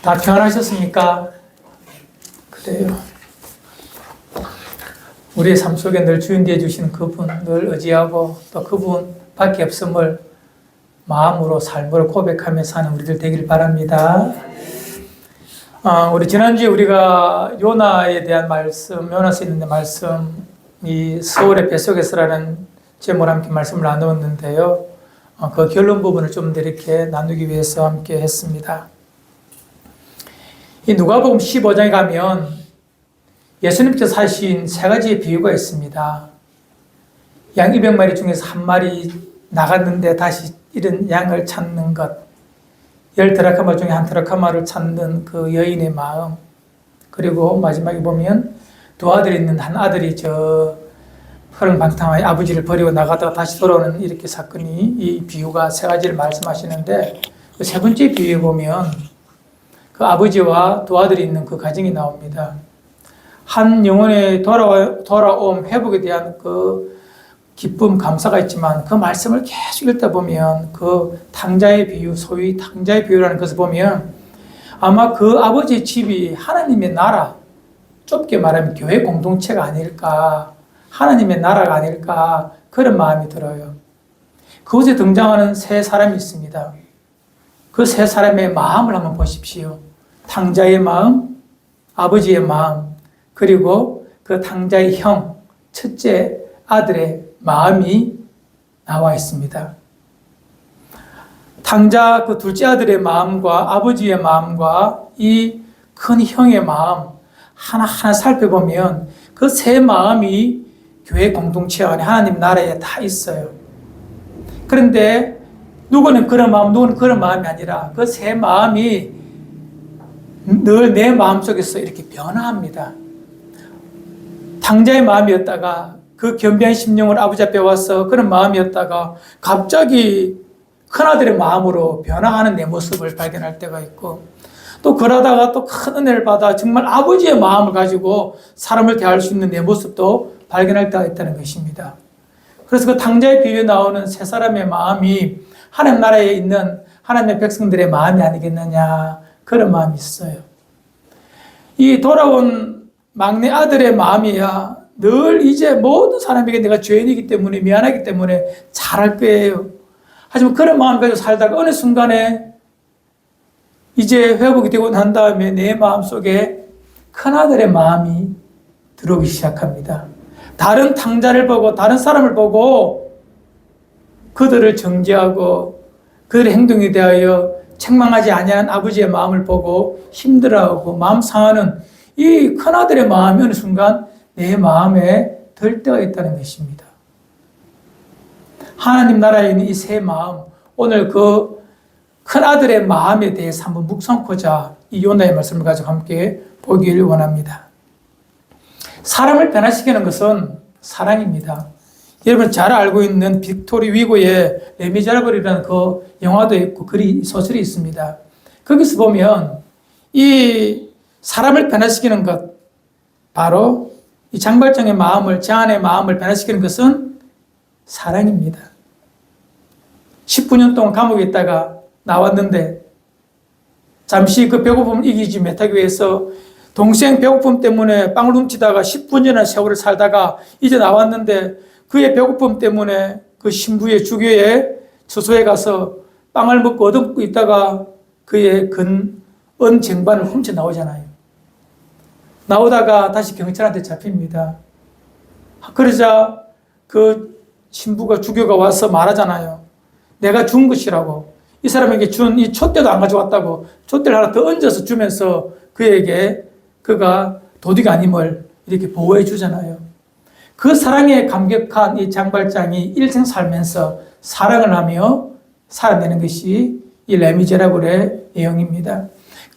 다 평안하셨습니까? 그래요. 우리의 삶 속에 늘 주인 되어 주시는 그분 늘 의지하고 또 그분 밖에 없음을 마음으로 삶으로 고백하며 사는 우리들 되길 바랍니다. 우리 지난주에 우리가 요나에 대한 말씀, 요나서 있는 말씀, 이 서울의 뱃속에서라는 제목으로 함께 말씀을 나누었는데요. 그 결론 부분을 좀 더 이렇게 나누기 위해서 함께 했습니다. 이 누가복음 15장에 가면 예수님께서 하신 세 가지의 비유가 있습니다. 양 200마리 중에서 한 마리 나갔는데 다시 잃은 양을 찾는 것, 10드라카마 중에 한 드라카마를 찾는 그 여인의 마음, 그리고 마지막에 보면 두 아들이 있는 한 아들이 저 허랑방탕하게 아버지를 버리고 나가다가 다시 돌아오는 이렇게 사건이, 이 비유가 세 가지를 말씀하시는데 그 세 번째 비유에 보면 그 아버지와 두 아들이 있는 그 가정이 나옵니다. 한 영혼의 돌아옴, 회복에 대한 그 기쁨, 감사가 있지만 그 말씀을 계속 읽다 보면 그 탕자의 비유, 소위 탕자의 비유라는 것을 보면 아마 그 아버지의 집이 하나님의 나라, 좁게 말하면 교회 공동체가 아닐까, 하나님의 나라가 아닐까, 그런 마음이 들어요. 그곳에 등장하는 세 사람이 있습니다. 그 세 사람의 마음을 한번 보십시오. 탕자의 마음, 아버지의 마음, 그리고 그 탕자의 형, 첫째 아들의 마음이 나와 있습니다. 탕자 그 둘째 아들의 마음과 아버지의 마음과 이 큰 형의 마음 하나하나 살펴보면 그 세 마음이 교회 공동체 안에 하나님 나라에 다 있어요. 그런데 누구는 그런 마음, 누구는 그런 마음이 아니라 그 세 마음이 늘 내 마음속에서 이렇게 변화합니다. 탕자의 마음이었다가 그 겸비한 심령을 아버지 앞에 와서 그런 마음이었다가 갑자기 큰아들의 마음으로 변화하는 내 모습을 발견할 때가 있고, 또 그러다가 또 큰 은혜를 받아 정말 아버지의 마음을 가지고 사람을 대할 수 있는 내 모습도 발견할 때가 있다는 것입니다. 그래서 그 탕자의 비유에 나오는 세 사람의 마음이 하나님 나라에 있는 하나님의 백성들의 마음이 아니겠느냐, 그런 마음이 있어요. 이 돌아온 막내 아들의 마음이야 늘 이제 모든 사람에게 내가 죄인이기 때문에, 미안하기 때문에 잘할 거예요. 하지만 그런 마음 가지고 살다가 어느 순간에 이제 회복이 되고 난 다음에 내 마음속에 큰아들의 마음이 들어오기 시작합니다. 다른 탕자를 보고 다른 사람을 보고 그들을 정죄하고 그들의 행동에 대하여 책망하지 아니하는 아버지의 마음을 보고 힘들어하고 마음 상하는 이 큰아들의 마음이 어느 순간 내 마음에 들 때가 있다는 것입니다. 하나님 나라에 있는 이 세 마음, 오늘 그 큰아들의 마음에 대해서 한번 묵상코자 이 요나의 말씀을 가지고 함께 보기를 원합니다. 사람을 변화시키는 것은 사랑입니다. 여러분 잘 알고 있는 빅토리 위고의 레미제라블이라는 그 영화도 있고 소설이 있습니다. 거기서 보면 이 사람을 변화시키는 것, 바로 이 장발장의 마음을, 제안의 마음을 변화시키는 것은 사랑입니다. 19년 동안 감옥에 있다가 나왔는데 잠시 그 배고픔을 이기지 못하기 위해서 동생 배고픔 때문에 빵을 훔치다가 10분이나 세월을 살다가 이제 나왔는데 그의 배고픔 때문에 그 신부의 주교의 처소에 가서 빵을 먹고 얻어먹고 있다가 그의 은 쟁반을 훔쳐 나오잖아요. 나오다가 다시 경찰한테 잡힙니다. 그러자 그 신부가, 주교가 와서 말하잖아요. 내가 준 것이라고. 이 사람에게 준 이 촛대도 안 가져왔다고 촛대를 하나 더 얹어서 주면서 그에게 그가 도둑이 아님을 이렇게 보호해 주잖아요. 그 사랑에 감격한 이 장발장이 일생 살면서 사랑을 하며 살아내는 것이 이 레미제라블의 내용입니다.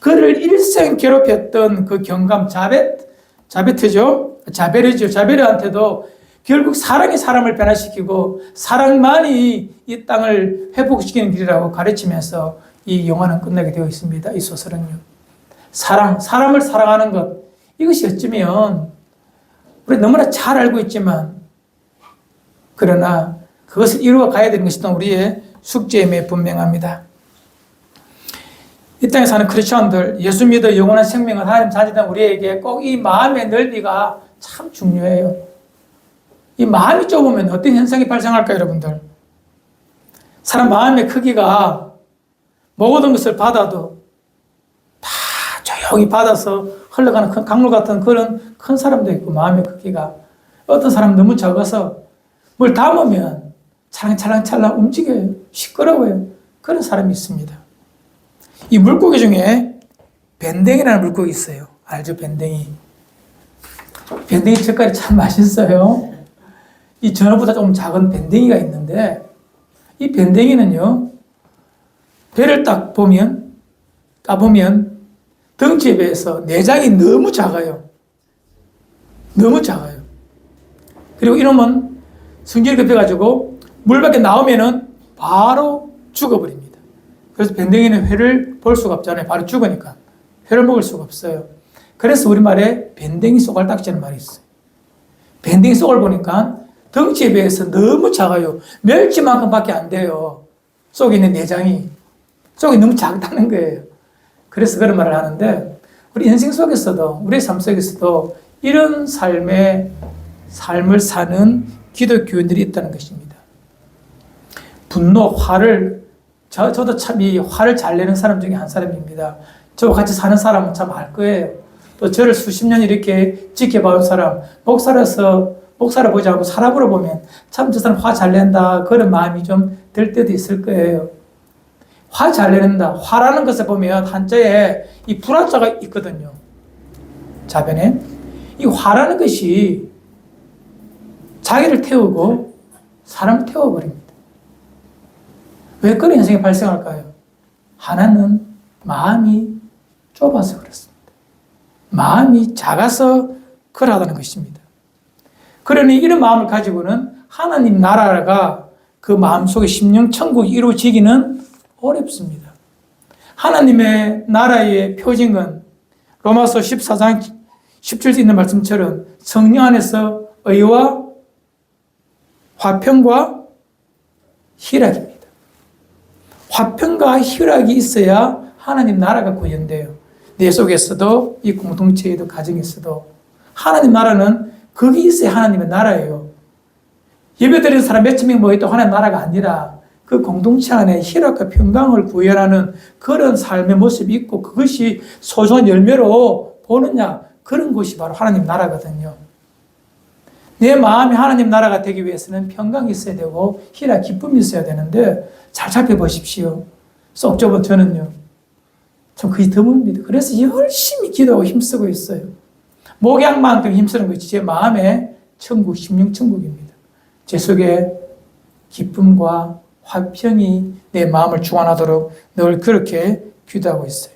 그를 일생 괴롭혔던 그 경감 자베르한테도 결국 사랑이 사람을 변화시키고 사랑만이 이 땅을 회복시키는 길이라고 가르치면서 이 영화는 끝나게 되어 있습니다. 이 소설은요. 사람을 사랑하는 것, 이것이 어쩌면 우리 너무나 잘 알고 있지만 그러나 그것을 이루어 가야 되는 것이 또 우리의 숙제임에 분명합니다. 이 땅에 사는 크리스천들, 예수 믿어 영원한 생명을 하나님 자녀된 우리에게 꼭 이 마음의 넓이가 참 중요해요. 이 마음이 좁으면 어떤 현상이 발생할까요, 여러분들? 사람 마음의 크기가 모든 것을 받아도 다 조용히 받아서 흘러가는 큰 강물 같은 그런 큰 사람도 있고, 마음의 크기가 어떤 사람은 너무 작아서 뭘 담으면 찰랑찰랑 움직여요. 시끄러워요. 그런 사람이 있습니다. 이 물고기 중에 밴댕이라는 물고기 있어요. 알죠? 밴댕이. 밴댕이 젓갈이 참 맛있어요. 이 전어보다 좀 작은 밴댕이가 있는데, 이 밴댕이는요, 배를 딱 보면, 까보면 덩치에 비해서 내장이 너무 작아요. 너무 작아요. 그리고 이놈은 성질이 급해가지고 물 밖에 나오면은 바로 죽어버립니다. 그래서 밴댕이는 회를 볼 수가 없잖아요. 바로 죽으니까. 회를 먹을 수가 없어요. 그래서 우리말에 밴댕이 쏘갈딱지라는 말이 있어요. 밴댕이 쏘갈 보니까 덩치에 비해서 너무 작아요. 멸치만큼 밖에 안 돼요. 속에 있는 내장이. 속이 너무 작다는 거예요. 그래서 그런 말을 하는데, 우리 인생 속에서도, 우리의 삶 속에서도 이런 삶을 사는 기독교인들이 있다는 것입니다. 분노, 화를, 저도 참 이 화를 잘 내는 사람 중에 한 사람입니다. 저와 같이 사는 사람은 참 알 거예요. 또 저를 수십 년 이렇게 지켜봐온 사람, 목사를 보지 않고 사람으로 보면 참 저 사람 화 잘 낸다, 그런 마음이 좀 들 때도 있을 거예요. 화 잘 내는다. 화라는 것을 보면 한자에 이 불화자가 있거든요. 자변에. 이 화라는 것이 자기를 태우고 사람을 태워버립니다. 왜 그런 현상이 발생할까요? 하나는 마음이 좁아서 그렇습니다. 마음이 작아서 그러하다는 것입니다. 그러니 이런 마음을 가지고는 하나님 나라가 그 마음속에 심령 천국이 이루어지기는 어렵습니다. 하나님의 나라의 표징은 로마서 14장 17절에 있는 말씀처럼 성령 안에서 의와 화평과 희락입니다. 화평과 희락이 있어야 하나님 나라가 구현돼요. 내 속에서도, 이 공동체에도, 가정에서도. 하나님 나라는 거기 있어야 하나님의 나라예요. 예배드리는 사람 몇천 명 모였다고 하나님 나라가 아니라 그 공동체 안에 희락과 평강을 구현하는 그런 삶의 모습이 있고, 그것이 소중한 열매로 보느냐, 그런 것이 바로 하나님 나라거든요. 내 마음이 하나님 나라가 되기 위해서는 평강이 있어야 되고 희락, 기쁨이 있어야 되는데, 잘 살펴보십시오. 쏙 좁은 저는요, 좀 그게 드뭅니다. 그래서 열심히 기도하고 힘쓰고 있어요. 목양만큼 힘쓰는 것이 제 마음의 천국, 심령 천국입니다. 제 속에 기쁨과 화평이 내 마음을 주관하도록 늘 그렇게 기도하고 있어요.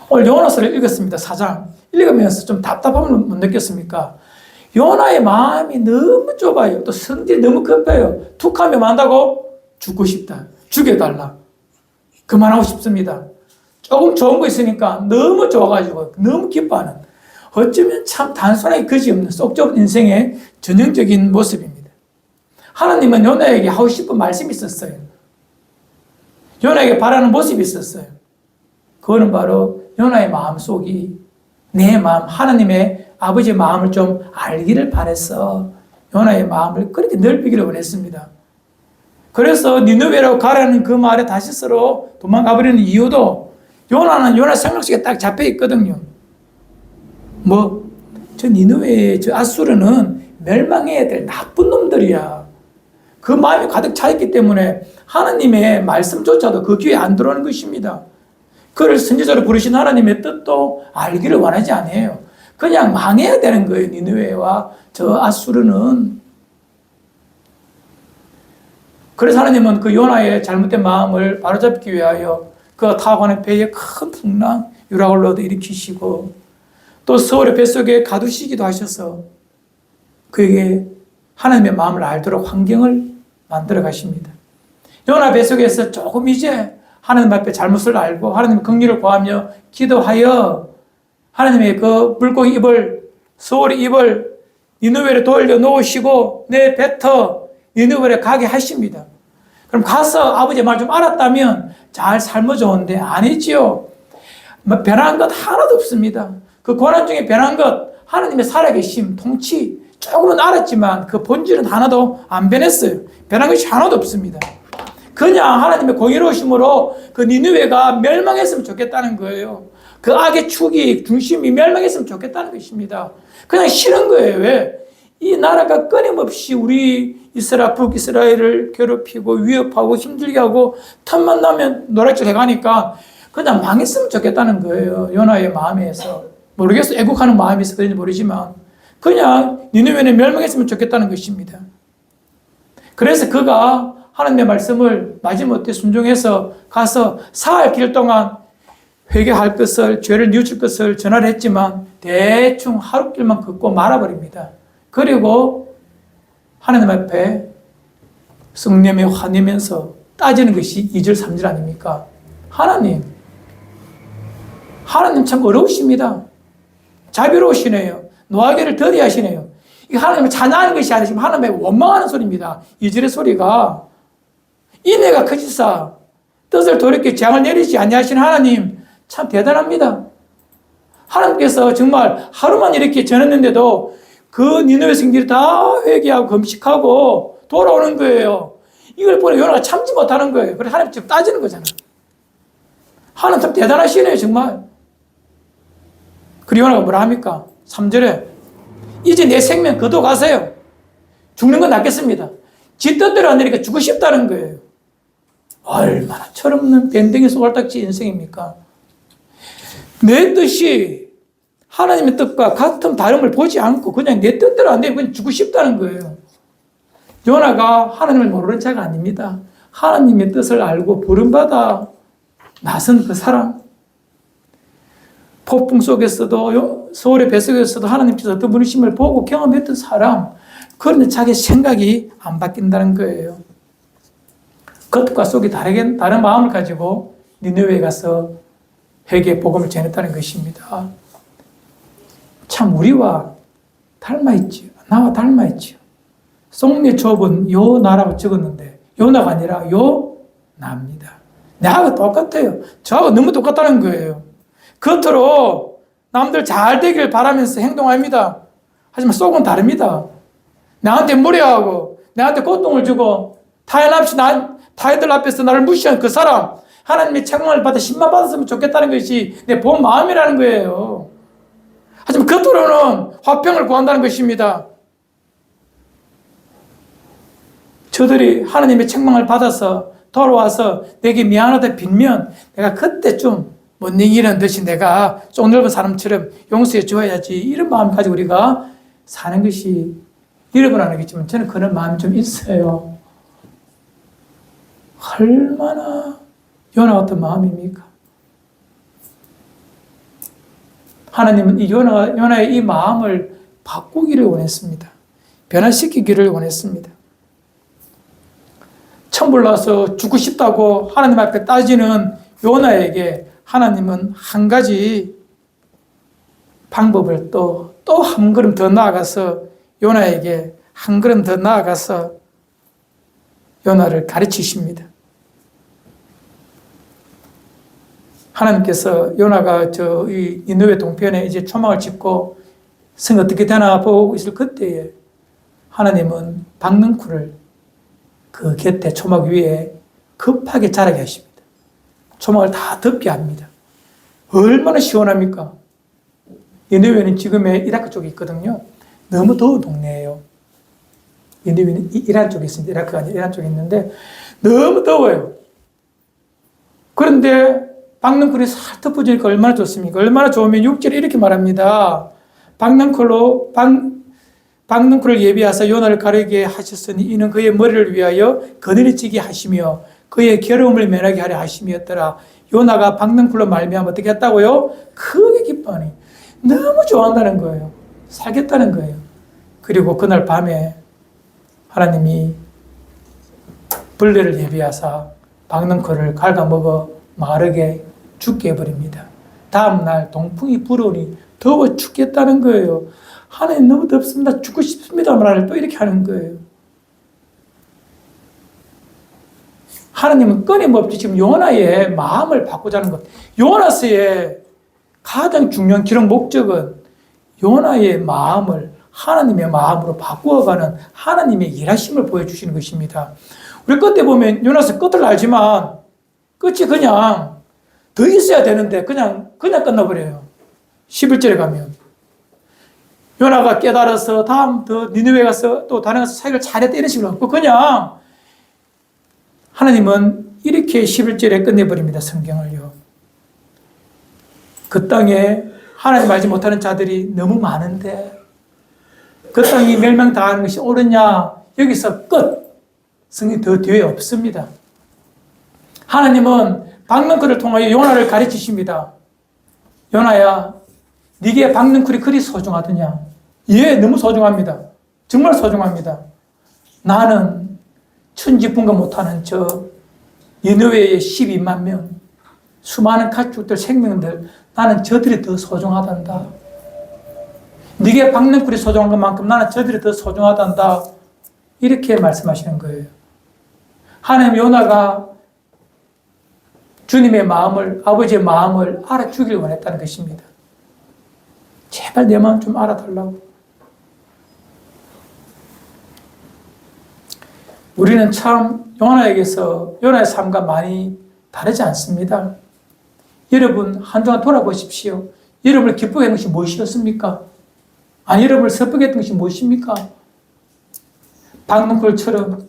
오늘 요나서를 읽었습니다. 4장. 읽으면서 좀 답답함을 못 느꼈습니까? 요나의 마음이 너무 좁아요. 또 성질이 너무 급해요. 툭하면 한다고 죽고 싶다. 죽여달라. 그만하고 싶습니다. 조금 좋은 거 있으니까 너무 좋아가지고 너무 기뻐하는, 어쩌면 참 단순하게 그지없는 쏙 좁은 인생의 전형적인 모습입니다. 하나님은 요나에게 하고 싶은 말씀이 있었어요. 요나에게 바라는 모습이 있었어요. 그거는 바로 요나의 마음속이, 내 마음, 하나님의 아버지의 마음을 좀 알기를 바라서 요나의 마음을 그렇게 넓히기를 원했습니다. 그래서 니느웨로 가라는 그 말에 다시스로 도망가버리는 이유도, 요나는 요나 생각 속에 딱 잡혀 있거든요. 저 니느웨, 저 아수르는 멸망해야 될 나쁜 놈들이야. 그 마음이 가득 차 있기 때문에 하나님의 말씀조차도 그 귀에 안 들어오는 것입니다. 그를 선지자로 부르신 하나님의 뜻도 알기를 원하지 않아요. 그냥 망해야 되는 거예요. 니느웨와 저 아수르는. 그래서 하나님은 그 요나의 잘못된 마음을 바로잡기 위하여 그가 타고 가는 배에 큰 풍랑, 유라굴로도 일으키시고, 또 서울의 뱃속에 가두시기도 하셔서 그에게 하나님의 마음을 알도록 환경을 만들어 가십니다. 요나 뱃속에서 조금 이제 하나님 앞에 잘못을 알고 하나님의 긍휼을 구하며 기도하여 하나님의 그 물고기 입을, 서울의 입을 니느웨로 돌려 놓으시고 내 뱉어 니느웨로 가게 하십니다. 그럼 가서 아버지의 말 좀 알았다면 잘 삶아 좋은데 아니지요. 변한 것 하나도 없습니다. 그 고난 중에 변한 것, 하나님의 살아계심, 통치, 조금은 알았지만 그 본질은 하나도 안 변했어요. 변한 것이 하나도 없습니다. 그냥 하나님의 공의로우심으로 그 니느웨가 멸망했으면 좋겠다는 거예요. 그 악의 축이, 중심이 멸망했으면 좋겠다는 것입니다. 그냥 싫은 거예요. 왜? 이 나라가 끊임없이 우리 북이스라엘을 괴롭히고 위협하고 힘들게 하고 틈만 나면 노략질 해가니까 그냥 망했으면 좋겠다는 거예요. 요나의 마음에서. 모르겠어. 애국하는 마음이 있어 그런지 모르지만 그냥 니느웨는 멸망했으면 좋겠다는 것입니다. 그래서 그가 하나님의 말씀을 마지못해 순종해서 가서 사흘 길 동안 회개할 것을, 죄를 뉘우칠 것을 전화를 했지만 대충 하루 길만 걷고 말아버립니다. 그리고 하나님 앞에 성령에 화내면서 따지는 것이 2절, 3절 아닙니까? 하나님 참 어려우십니다. 자비로우시네요. 노하기를 더디 하시네요. 이 하나님을 찬양하는 것이 아니라 지금 하나님의 원망하는 소리입니다. 2절의 소리가 인애가 크시사 뜻을 돌이켜 재앙을 내리지 아니하시는 하나님 참 대단합니다. 하나님께서 정말 하루만 이렇게 전했는데도 그 니느웨 성들이 다 회개하고 금식하고 돌아오는 거예요. 이걸 보니 요나가 참지 못하는 거예요. 그래서 하나님 지금 따지는 거잖아요. 하나님 참 대단하시네요, 정말. 그리고 요나가 뭐라 합니까? 3절에 이제 내 생명 거둬가세요. 죽는 건 낫겠습니다. 지 뜻대로 안 되니까 죽고 싶다는 거예요. 얼마나 철없는 밴댕이 소갈딱지 인생입니까? 내 뜻이 하나님의 뜻과 같은 다름을 보지 않고 그냥 내 뜻대로 안 되면 그냥 죽고 싶다는 거예요. 요나가 하나님을 모르는 자가 아닙니다. 하나님의 뜻을 알고 부름받아 나선 그 사람. 폭풍 속에서도 서울의 뱃속에서도 하나님께서 어떤 분이심을 보고 경험했던 사람. 그런데 자기 생각이 안 바뀐다는 거예요. 겉과 속이 다른 마음을 가지고 니느웨에 가서 회개 복음을 전했다는 것입니다. 참 우리와 닮아있지요. 나와 닮아있지요. 송내 좁은 요나라고 적었는데 요나가 아니라 요나입니다. 나하고 똑같아요. 저하고 너무 똑같다는 거예요. 겉으로 남들 잘 되길 바라면서 행동합니다. 하지만 속은 다릅니다. 나한테 무례하고 나한테 고통을 주고 타인들 앞에서 나를 무시한 그 사람, 하나님의 책망을 받아 신만 받았으면 좋겠다는 것이 내 본 마음이라는 거예요. 하지만 겉으로는 화평을 구한다는 것입니다. 저들이 하나님의 책망을 받아서 돌아와서 내게 미안하다 빌면 내가 그때 좀 못 이기는 듯이 내가 쪽 넓은 사람처럼 용서해 줘야지, 이런 마음 가지고 우리가 사는 것이 여러분 안 하겠지만 저는 그런 마음이 좀 있어요. 얼마나 요나 같은 마음입니까? 하나님은 이 요나의 이 마음을 바꾸기를 원했습니다. 변화시키기를 원했습니다. 천불 나서 죽고 싶다고 하나님 앞에 따지는 요나에게 하나님은 한 가지 방법을 또 한 걸음 더 나아가서 요나에게 한 걸음 더 나아가서 요나를 가르치십니다. 하나님께서 요나가 이 니느웨 동편에 이제 초막을 짓고 성 어떻게 되나 보고 있을 그때에 하나님은 박능쿨을 그 곁에 초막 위에 급하게 자라게 하십니다. 초막을 다 덮게 합니다. 얼마나 시원합니까? 니느웨는 지금의 이라크 쪽에 있거든요. 너무 더운 동네예요. 니느웨는 이란 쪽에 있습니다. 이라크가 아니라 이란 쪽에 있는데 너무 더워요. 그런데 박능쿨이 살 덮어주니까 얼마나 좋습니까? 얼마나 좋으면 6절에 이렇게 말합니다. 박능쿨을 예비하사 요나를 가르게 하셨으니 이는 그의 머리를 위하여 그늘이 지게 하시며 그의 괴로움을 면하게 하려 하심이었더라. 요나가 박능쿨로 말미암아 어떻게 했다고요? 크게 기뻐하니 너무 좋아한다는 거예요. 살겠다는 거예요. 그리고 그날 밤에 하나님이 벌레를 예비하사 박능쿨을 갉아먹어 마르게 죽게 해버립니다. 다음날 동풍이 불어오니 더워 죽겠다는 거예요. 하나님 너무 덥습니다. 죽고 싶습니다. 말을 또 이렇게 하는 거예요. 하나님은 끊임없이 지금 요나의 마음을 바꾸자는 것. 요나서의 가장 중요한 기록 목적은 요나의 마음을 하나님의 마음으로 바꾸어가는 하나님의 일하심을 보여주시는 것입니다. 우리 끝에 보면 요나서 끝을 알지만 끝이 그냥 더 있어야 되는데 그냥 끝나버려요. 11절에 가면 요나가 깨달아서 다음 더 니느웨 가서 또 다른 가서 사역을 잘했다 이런 식으로 하고 그냥 하나님은 이렇게 11절에 끝내버립니다. 성경을요. 그 땅에 하나님 알지 못하는 자들이 너무 많은데 그 땅이 멸망당하는 것이 옳으냐? 여기서 끝. 성경 더 뒤에 없습니다. 하나님은 박능쿨을 통하여 요나를 가르치십니다. 요나야, 네게 박능쿨이 그리 소중하더냐? 예, 너무 소중합니다. 정말 소중합니다. 나는 천지분간 못하는 저 니느웨의 12만 명, 수많은 가축들, 생명들, 나는 저들이 더 소중하단다. 네게 박능쿨이 소중한 것만큼 나는 저들이 더 소중하단다. 이렇게 말씀하시는 거예요. 하나님 요나가 주님의 마음을, 아버지의 마음을 알아주길 원했다는 것입니다. 제발 내 마음 좀 알아달라고. 우리는 참 요나에게서 요나의 삶과 많이 다르지 않습니다. 여러분 한 주간 돌아보십시오. 여러분을 기쁘게 한 것이 무엇이었습니까? 아니 여러분을 슬프게 했던 것이 무엇입니까? 박능쿨처럼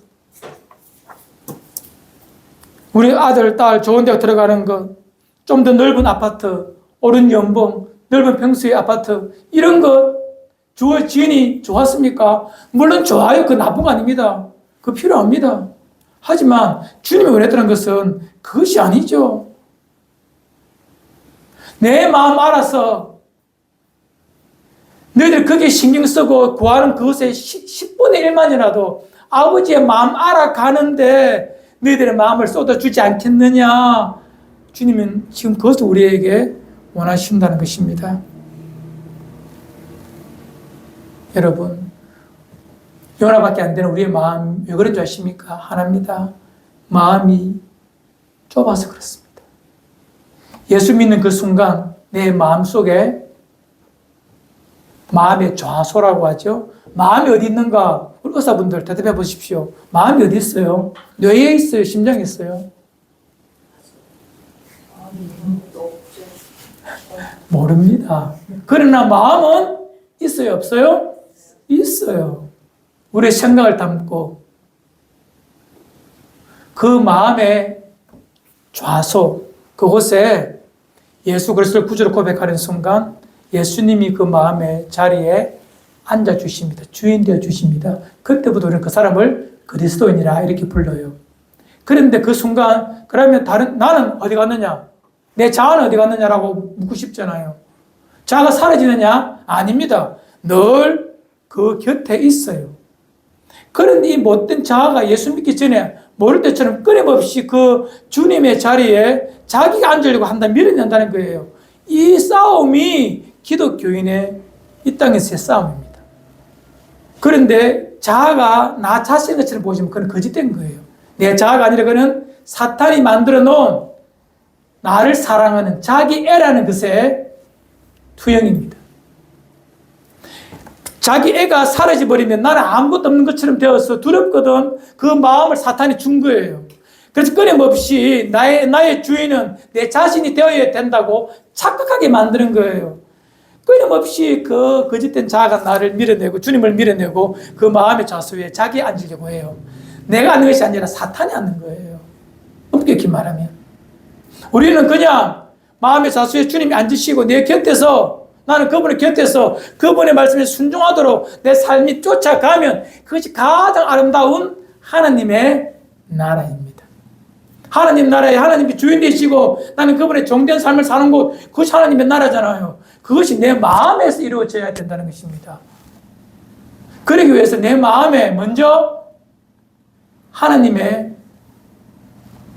우리 아들, 딸 좋은 데 들어가는 것, 좀 더 넓은 아파트, 오른 연봉, 넓은 평수의 아파트 이런 것 주어 지인이 좋았습니까? 물론 좋아요. 그 나쁜 거 아닙니다. 그거 필요합니다. 하지만 주님이 원했다는 것은 그것이 아니죠. 내 마음 알아서 너희들 거기에 신경 쓰고 구하는 그것에 10분의 1만이라도 아버지의 마음 알아가는데 너희들의 마음을 쏟아주지 않겠느냐. 주님은 지금 그것을 우리에게 원하신다는 것입니다. 여러분, 요나밖에 안 되는 우리의 마음 왜 그런 줄 아십니까? 하나입니다. 마음이 좁아서 그렇습니다. 예수 믿는 그 순간 내 마음 속에 마음의 좌소라고 하죠. 마음이 어디 있는가? 우리 의사분들 대답해 보십시오. 마음이 어디 있어요? 뇌에 있어요? 심장에 있어요? 모릅니다. 그러나 마음은 있어요? 없어요? 있어요. 우리의 생각을 담고 그 마음의 좌소, 그곳에 예수 그리스도를 구주로 고백하는 순간 예수님이 그 마음의 자리에 앉아주십니다. 주인 되어 주십니다. 그때부터 우리는 그 사람을 그리스도인이라 이렇게 불러요. 그런데 그 순간 그러면 나는 어디 갔느냐? 내 자아는 어디 갔느냐라고 묻고 싶잖아요. 자아가 사라지느냐? 아닙니다. 늘 그 곁에 있어요. 그런데 이 못된 자아가 예수 믿기 전에 모를 때처럼 끊임없이 그 주님의 자리에 자기가 앉으려고 밀어낸다는 거예요. 이 싸움이 기독교인의 이 땅에서의 싸움입니다. 그런데 자아가 나 자신인 것처럼 보이지만 그건 거짓된 거예요. 내 자아가 아니라 그는 사탄이 만들어 놓은 나를 사랑하는 자기 애라는 것의 투영입니다. 자기 애가 사라져버리면 나는 아무것도 없는 것처럼 되어서 두렵거든. 그 마음을 사탄이 준 거예요. 그래서 끊임없이 나의 주인은 내 자신이 되어야 된다고 착각하게 만드는 거예요. 끊임없이 그 거짓된 자아가 나를 밀어내고 주님을 밀어내고 그 마음의 좌소에 자기 앉으려고 해요. 내가 앉는 것이 아니라 사탄이 앉는 거예요. 엄격히 말하면. 우리는 그냥 마음의 좌소에 주님이 앉으시고 내 곁에서 나는 그분의 곁에서 그분의 말씀에 순종하도록 내 삶이 쫓아가면 그것이 가장 아름다운 하나님의 나라입니다. 하나님 나라에 하나님이 주인 되시고 나는 그분의 종된 삶을 사는 곳, 그것이 하나님의 나라잖아요. 그것이 내 마음에서 이루어져야 된다는 것입니다. 그러기 위해서 내 마음에 먼저 하나님의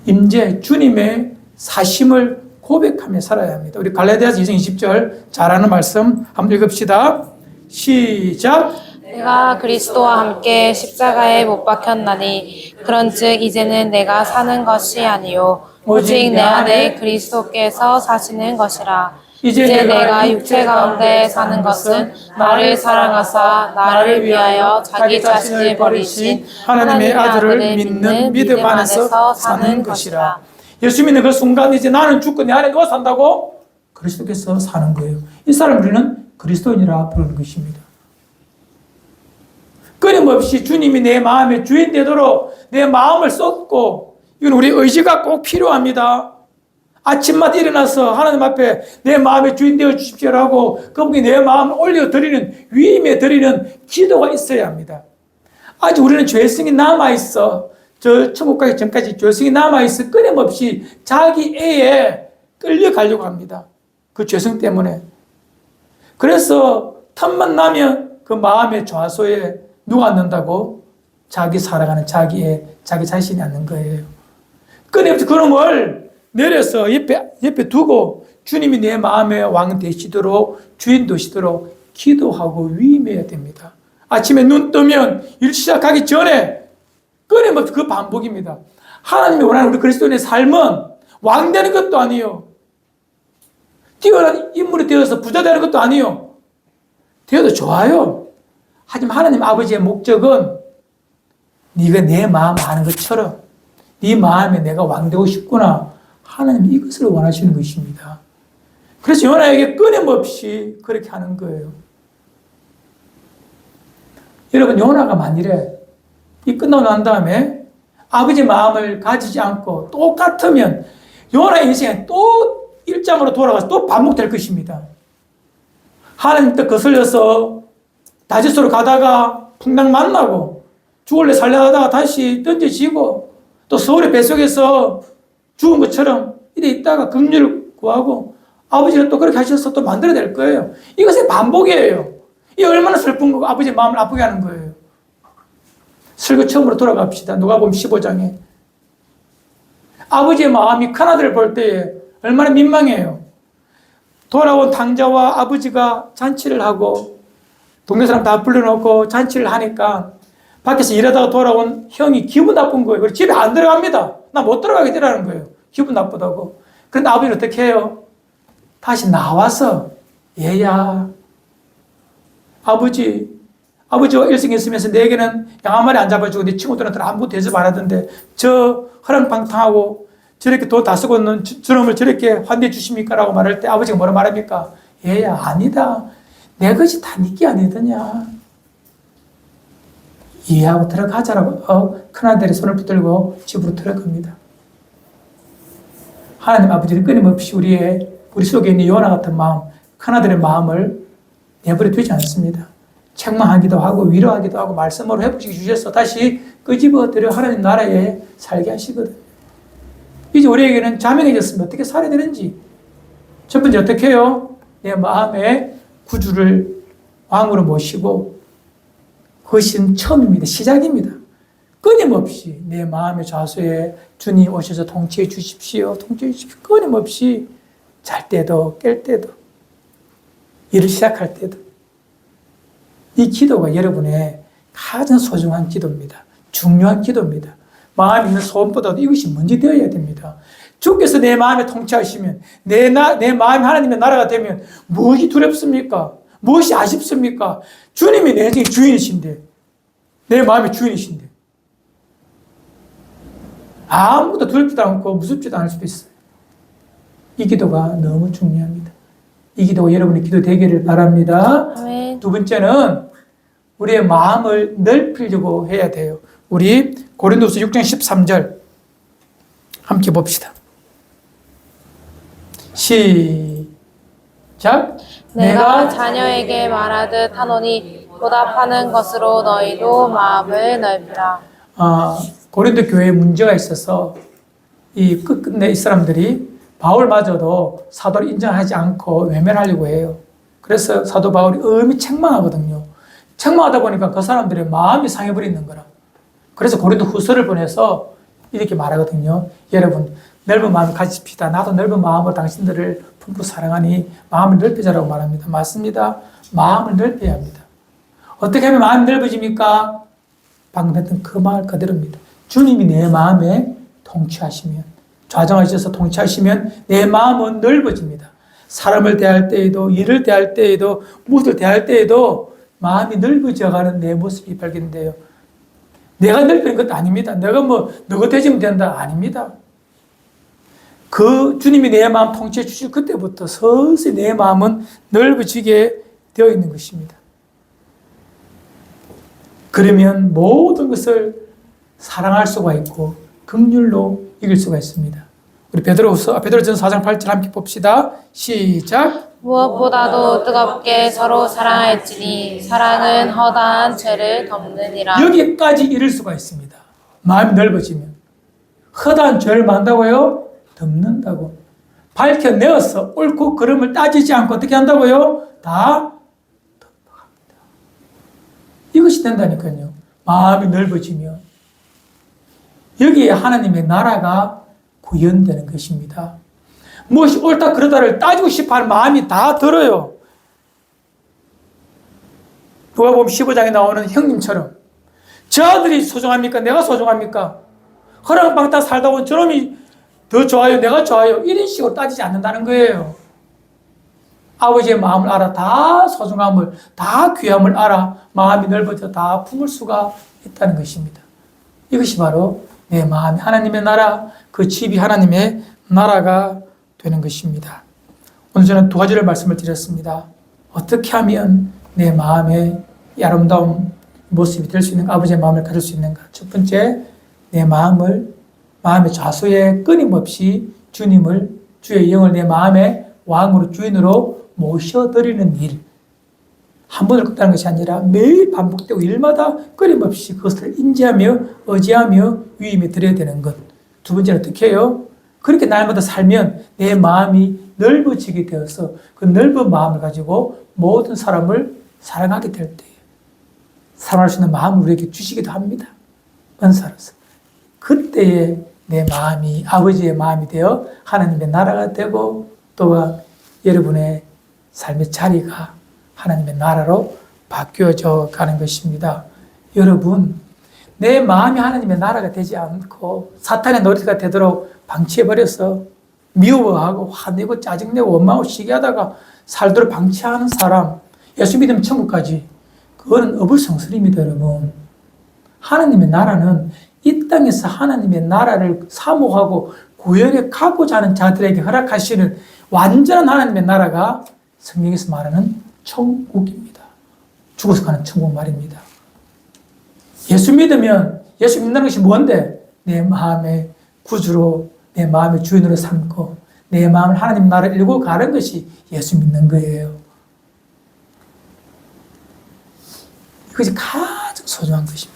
임재, 주님의 사심을 고백하며 살아야 합니다. 우리 갈라디아서 2장 20절 잘 아는 말씀 한번 읽읍시다. 시작. 내가 그리스도와 함께 십자가에 못 박혔나니 그런즉 이제는 내가 사는 것이 아니요 오직 내 안에 그리스도께서 사시는 것이라. 이제 내가 육체 가운데 사는 것은 나를 사랑하사 나를 위하여 자기 자신을 버리신 하나님의 아들을 믿는 믿음 안에서 사는 것이라. 예수 믿는 그 순간 이제 나는 죽고 내 안에 누가 산다고? 그리스도께서 사는 거예요. 이 사람을 우리는 그리스도인이라 부르는 것입니다. 끊임없이 주님이 내 마음의 주인 되도록 내 마음을 쏟고, 이건 우리 의지가 꼭 필요합니다. 아침마다 일어나서 하나님 앞에 내 마음의 주인 되어 주십시오라고 그분이 내 마음을 올려드리는, 위임해 드리는 기도가 있어야 합니다. 아직 우리는 죄성이 남아있어. 저 천국 가기 전까지 죄성이 남아있어. 끊임없이 자기 애에 끌려가려고 합니다. 그 죄성 때문에. 그래서 틈만 나면 그 마음의 좌소에 누가 앉는다고? 자기 살아가는 자기 애, 자기 자신이 앉는 거예요. 끊임없이 그놈을 내려서 옆에 두고 주님이 내 마음의 왕 되시도록, 주인 되시도록 기도하고 위임해야 됩니다. 아침에 눈 뜨면 일 시작하기 전에 끊임없이 그 반복입니다. 하나님이 원하는 우리 그리스도인의 삶은 왕 되는 것도 아니요, 뛰어난 인물이 되어서 부자 되는 것도 아니요, 되어도 좋아요. 하지만 하나님 아버지의 목적은 네가 내 마음 아는 것처럼 네 마음에 내가 왕 되고 싶구나, 하나님이 이것을 원하시는 것입니다. 그래서 요나에게 끊임없이 그렇게 하는 거예요. 여러분, 요나가 만일에 이 끝나고 난 다음에 아버지 마음을 가지지 않고 똑같으면 요나의 인생에 또 일장으로 돌아가서 또 반복될 것입니다. 하나님 뜻 거슬려서 다저스로 가다가 풍랑 만나고 죽을래 살려 하다가 다시 던져지고 또 서울의 뱃속에서 죽은 것처럼 이래 있다가 긍휼을 구하고 아버지는 또 그렇게 하셔서 또 만들어낼 거예요. 이것의 반복이에요. 이 얼마나 슬픈 거고 아버지의 마음을 아프게 하는 거예요. 설교 처음으로 돌아갑시다. 누가복음 15장에 아버지의 마음이 큰아들을 볼 때에 얼마나 민망해요. 돌아온 당자와 아버지가 잔치를 하고 동네 사람 다 불러놓고 잔치를 하니까 밖에서 일하다가 돌아온 형이 기분 나쁜 거예요. 그래서 집에 안 들어갑니다. 나 못 들어가게 되라는 거예요. 기분 나쁘다고. 그런데 아버지는 어떻게 해요? 다시 나와서, 얘야, 아버지와 일생에 있으면서 내게는 양 한 마리 안 잡아주고 내 친구들한테는 아무것도 대접 안 하던데 저 허랑방탕하고 저렇게 돈 다 쓰고 있는 저놈을 저렇게 환대해 주십니까? 라고 말할 때 아버지가 뭐라 말합니까? 얘야, 아니다. 내 것이 다 니게 아니더냐. 이해하고 들어가자라고 큰아들이 손을 붙들고 집으로 들어갑니다. 하나님 아버지는 끊임없이 우리 속에 있는 요나 같은 마음, 큰아들의 마음을 내버려 두지 않습니다. 책망하기도 하고 위로하기도 하고 말씀으로 회복시켜 주셔서 다시 끄집어들여 하나님 나라에 살게 하시거든요. 이제 우리에게는 자명해졌으면 어떻게 살아야 되는지. 첫 번째 어떻게 해요? 내 마음에 구주를 왕으로 모시고, 그것은 처음입니다. 시작입니다. 끊임없이 내 마음의 좌소에 주님 오셔서 통치해 주십시오. 통치해 주십시오. 끊임없이 잘 때도 깰 때도 일을 시작할 때도 이 기도가 여러분의 가장 소중한 기도입니다. 중요한 기도입니다. 마음에 있는 소원보다도 이것이 먼저 되어야 됩니다. 주께서 내 마음에 통치하시면 내 마음이 하나님의 나라가 되면 무엇이 두렵습니까? 무엇이 아쉽습니까? 주님이 내 인생의 주인이신데, 내 마음의 주인이신데 아무것도 두렵지도 않고 무섭지도 않을 수도 있어요. 이 기도가 너무 중요합니다. 이 기도가 여러분의 기도 되기를 바랍니다. 아멘. 두 번째는 우리의 마음을 넓히려고 해야 돼요. 우리 고린도서 6장 13절 함께 봅시다. 시작. 내가 자녀에게 말하듯 하노니 보답하는 것으로 너희도 마음을 넓히라. 고린도 교회에 문제가 있어서 이 끝끝내 이 사람들이 바울마저도 사도를 인정하지 않고 외면하려고 해요. 그래서 사도 바울이 엄히 책망하거든요. 책망하다 보니까 그 사람들의 마음이 상해버리는 거라. 그래서 고린도 후서를 보내서 이렇게 말하거든요. 여러분, 넓은 마음을 가지십시다. 나도 넓은 마음으로 당신들을 품고 사랑하니 마음을 넓히자라고 말합니다. 맞습니다. 마음을 넓혀야 합니다. 어떻게 하면 마음이 넓어집니까? 방금 했던 그 말 그대로입니다. 주님이 내 마음에 통치하시면, 좌정하셔서 통치하시면 내 마음은 넓어집니다. 사람을 대할 때에도, 일을 대할 때에도, 무엇을 대할 때에도 마음이 넓어져가는 내 모습이 발견돼요. 내가 넓히는 것도 아닙니다. 내가 뭐 너긋해지면 된다. 아닙니다. 그 주님이 내 마음 통치해 주실 그때부터 서서히 내 마음은 넓어지게 되어 있는 것입니다. 그러면 모든 것을 사랑할 수가 있고 긍휼로 이길 수가 있습니다. 우리 베드로전서 4장 8절 함께 봅시다. 시작. 무엇보다도 뜨겁게 서로 사랑할지니 사랑은 허다한 죄를 덮느니라. 여기까지 이룰 수가 있습니다. 마음이 넓어지면. 허다한 죄를 만다고요? 덮는다고. 밝혀내어서 옳고 그름을 따지지 않고 어떻게 한다고요? 다 덮어갑니다. 이것이 된다니까요. 마음이 넓어지면. 여기에 하나님의 나라가 구현되는 것입니다. 무엇이 옳다 그러다를 따지고 싶어하는 마음이 다 들어요. 누가복음 15장에 나오는 형님처럼 저 아들이 소중합니까? 내가 소중합니까? 허랑방탕 살다 온 저놈이 더 좋아요? 내가 좋아요? 이런 식으로 따지지 않는다는 거예요. 아버지의 마음을 알아. 다 소중함을, 다 귀함을 알아. 마음이 넓어져 다 품을 수가 있다는 것입니다. 이것이 바로 내 마음이 하나님의 나라, 그 집이 하나님의 나라가 되는 것입니다. 오늘 저는 두 가지를 말씀을 드렸습니다. 어떻게 하면 내 마음의 아름다운 모습이 될 수 있는가, 아버지의 마음을 가질 수 있는가. 첫 번째, 내 마음의 좌소에 끊임없이 주의 영을 내 마음의 왕으로 주인으로 모셔드리는 일. 한 번을 끝나는 것이 아니라 매일 반복되고 일마다 끊임없이 그것을 인지하며 의지하며 위임에 드려야 되는 것. 두 번째는 어떻게 해요? 그렇게 날마다 살면 내 마음이 넓어지게 되어서 그 넓은 마음을 가지고 모든 사람을 사랑하게 될 때에 사랑할 수 있는 마음을 우리에게 주시기도 합니다. 은사로서. 그때에 내 마음이 아버지의 마음이 되어 하나님의 나라가 되고 또한 여러분의 삶의 자리가 하나님의 나라로 바뀌어져 가는 것입니다. 여러분, 내 마음이 하나님의 나라가 되지 않고 사탄의 놀이가 되도록 방치해버려서 미워하고 화내고 짜증내고 원망하고 시기하다가 살도록 방치하는 사람, 예수 믿으면 천국까지, 그거는 어불성설입니다, 여러분. 하나님의 나라는 이 땅에서 하나님의 나라를 사모하고 구현해 가고자 하는 자들에게 허락하시는 완전한 하나님의 나라가 성경에서 말하는 천국입니다. 죽어서 가는 천국 말입니다. 예수 믿으면, 예수 믿는 것이 뭔데? 내 마음의 구주로, 내 마음의 주인으로 삼고 내 마음을 하나님 나라를 일고 가는 것이 예수 믿는 거예요. 이것이 가장 소중한 것입니다.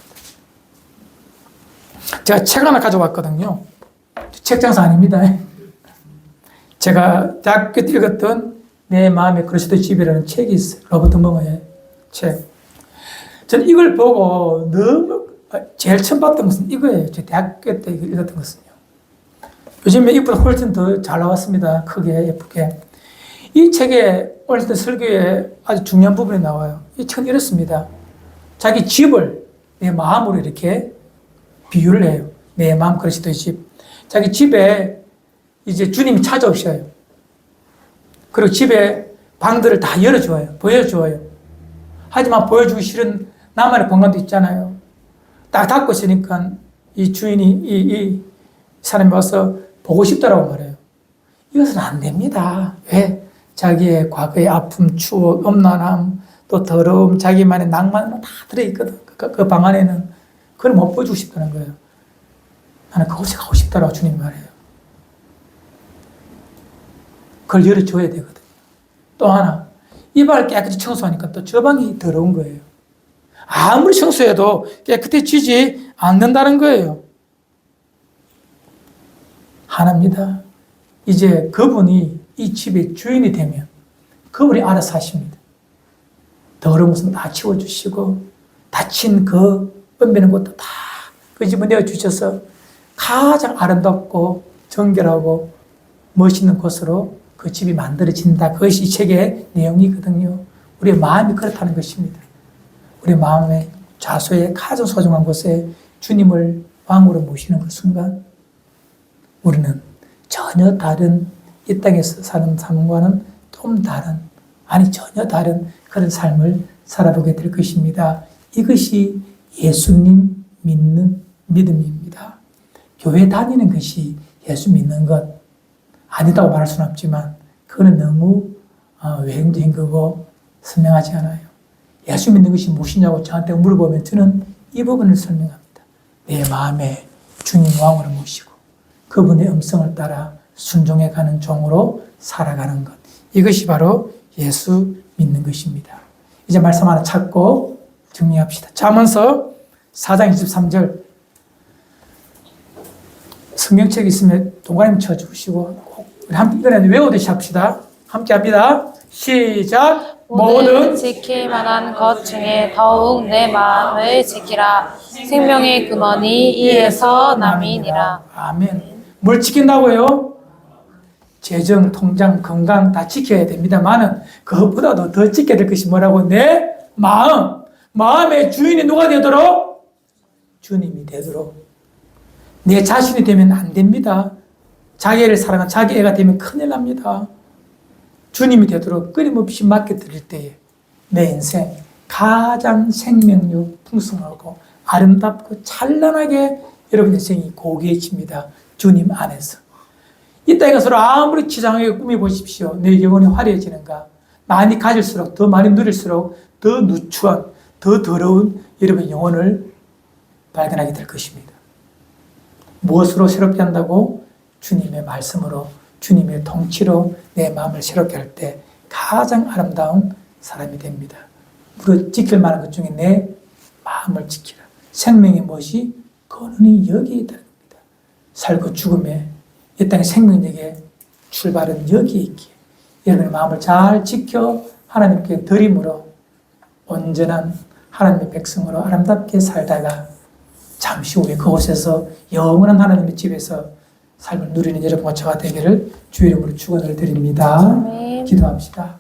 제가 책 하나 가져왔거든요. 책 장사 아닙니다. 제가 대학교 때 읽었던 내 마음의 그리스도 집이라는 책이 있어요. 로버트 멍어의 책. 저는 이걸 보고 너무 제일 처음 봤던 것은 이거예요. 제 대학교 때 읽었던 것은요. 요즘에 이보다 훨씬 더 잘 나왔습니다. 크게 예쁘게. 이 책에 오늘 설교에 아주 중요한 부분이 나와요. 이 책은 이렇습니다. 자기 집을 내 마음으로 이렇게 비유를 해요. 내 마음 그리스도의 집. 자기 집에 이제 주님이 찾아오셔요. 그리고 집에 방들을 다 열어줘요. 보여줘요. 하지만 보여주기 싫은 나만의 공간도 있잖아요. 딱 닫고 있으니까 이 주인이, 이 사람이 와서 보고 싶다라고 말해요. 이것은 안 됩니다. 왜? 자기의 과거의 아픔, 추억, 엄난함, 또 더러움, 자기만의 낭만 다 들어있거든. 그 방 안에는. 그걸 못 보여주고 싶다는 거예요. 나는 그곳에 가고 싶다라고 주님이 말해요. 그걸 열어줘야 되거든요. 또 하나, 이 방을 깨끗이 청소하니까 또 저 방이 더러운 거예요. 아무리 청소해도 깨끗해지지 않는다는 거예요. 하나입니다. 이제 그분이 이 집의 주인이 되면 그분이 알아서 하십니다. 더러운 것은 다 치워주시고 다친 그 뻔배는 것도 다 끄집어내어 주셔서 가장 아름답고 정결하고 멋있는 곳으로 그 집이 만들어진다. 그것이 이 책의 내용이거든요. 우리의 마음이 그렇다는 것입니다. 우리 마음의 좌소에 가장 소중한 곳에 주님을 왕으로 모시는 그 순간 우리는 전혀 다른 이 땅에서 사는 삶과는 좀 다른, 아니 전혀 다른 그런 삶을 살아보게 될 것입니다. 이것이 예수님 믿는 믿음입니다. 교회 다니는 것이 예수 믿는 것 아니다고 말할 수는 없지만 그거는 너무 외형적인 거고 선명하지 않아요. 예수 믿는 것이 무엇이냐고 저한테 물어보면 저는 이 부분을 설명합니다. 내 마음에 주님 왕으로 모시고 그분의 음성을 따라 순종해가는 종으로 살아가는 것. 이것이 바로 예수 믿는 것입니다. 이제 말씀 하나 찾고 정리합시다. 잠언서 4장 23절 성경책 있으면 동그라미 쳐주시고 우리 함께 이거는 외우듯이 합시다. 함께 합니다. 시작. 모든 지킬 만한 것 중에 더욱 내 마음을 지키라. 생명의 근원이 이에서 남이니라. 아멘. 뭘 지킨다고요? 재정, 통장, 건강 다 지켜야 됩니다만은 그것보다도 더 지켜야 될 것이 뭐라고? 내 마음. 마음의 주인이 누가 되도록? 주님이 되도록. 내 자신이 되면 안 됩니다. 자기 애를 사랑한 자기 애가 되면 큰일 납니다. 주님이 되도록 끊임없이 맡겨드릴 때에 내 인생 가장 생명력 풍성하고 아름답고 찬란하게 여러분 인생이 고귀해집니다. 주님 안에서. 이 땅에 서로 아무리 치장하게 꾸며보십시오. 내 영혼이 화려해지는가? 많이 가질수록, 더 많이 누릴수록 더 누추한, 더 더러운 여러분 영혼을 발견하게 될 것입니다. 무엇으로 새롭게 한다고? 주님의 말씀으로, 주님의 통치로 내 마음을 새롭게 할 때 가장 아름다운 사람이 됩니다. 우리가 지킬 만한 것 중에 내 마음을 지키라. 생명의 무엇이? 근원이 여기에 있다는 겁니다. 살고 죽음에 이 땅의 생명력의 출발은 여기에 있기에 여러분의 마음을 잘 지켜 하나님께 드림으로 온전한 하나님의 백성으로 아름답게 살다가 잠시 후에 그곳에서 영원한 하나님의 집에서 삶을 누리는 여러분과 저가 되기를 주의 이름으로 축원을 드립니다. 아멘. 기도합시다.